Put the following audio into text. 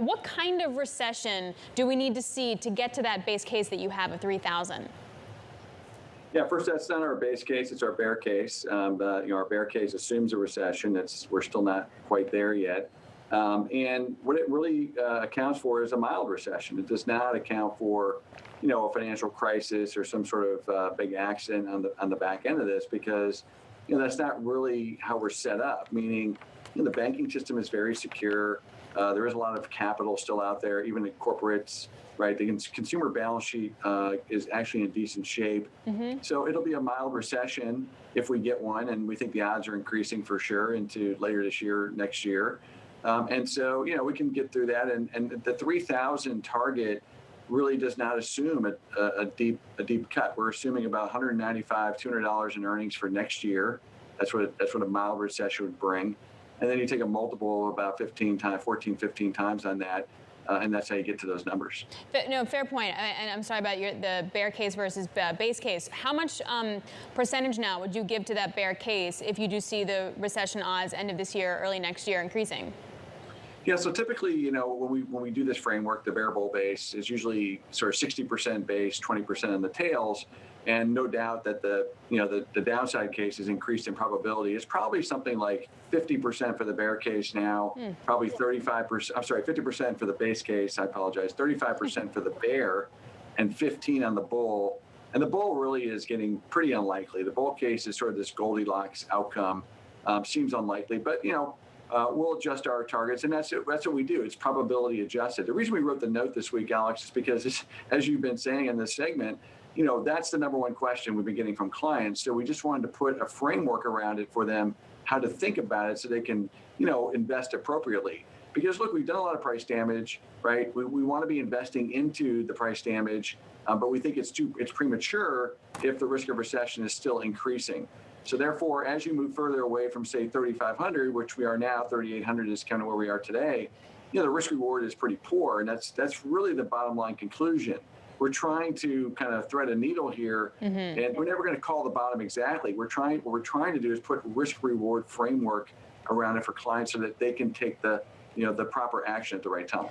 what kind of recession do we need to see to get to that base case that you have of 3,000? Yeah, first, that's not our base case; it's our bear case. Our bear case assumes a recession. We're still not quite there yet. And what it really accounts for is a mild recession. It does not account for, a financial crisis or some sort of big accident on the back end of this, because that's not really how we're set up. Meaning, the banking system is very secure. There is a lot of capital still out there, even in corporates. Right, the consumer balance sheet is actually in decent shape. So it'll be a mild recession if we get one, and we think the odds are increasing for sure into later this year, next year. And so, we can get through that. And the 3,000 target really does not assume a deep cut. We're assuming about $195, $200 in earnings for next year. That's what a mild recession would bring. And then you take a multiple of about 15 times on that. And that's how you get to those numbers. No, fair point. And I'm sorry about the bear case versus base case. How much percentage now would you give to that bear case if you do see the recession odds end of this year, early next year increasing? Yeah, so typically, when we do this framework, the bear bull base is usually sort of 60% base, 20% on the tails, and no doubt that the downside case is increased in probability. It's probably something like 50% for the bear case now, probably 35%. I'm sorry, 50% for the base case. I apologize. 35% for the bear, and 15 on the bull. And the bull really is getting pretty unlikely. The bull case is sort of this Goldilocks outcome. Seems unlikely, but we'll adjust our targets, and that's what we do. It's probability adjusted. The reason we wrote the note this week, Alex, is because, as you've been saying in this segment, that's the number one question we've been getting from clients. So we just wanted to put a framework around it for them, how to think about it so they can, invest appropriately. Because look, we've done a lot of price damage, right? We want to be investing into the price damage, but we think it's premature if the risk of recession is still increasing. So therefore, as you move further away from, say, 3,500, which we are now, 3,800 is kind of where we are today, the risk reward is pretty poor. And that's really the bottom line conclusion. We're trying to kind of thread a needle here, and we're never going to call the bottom exactly. What we're trying to do is put risk reward framework around it for clients so that they can take the proper action at the right time.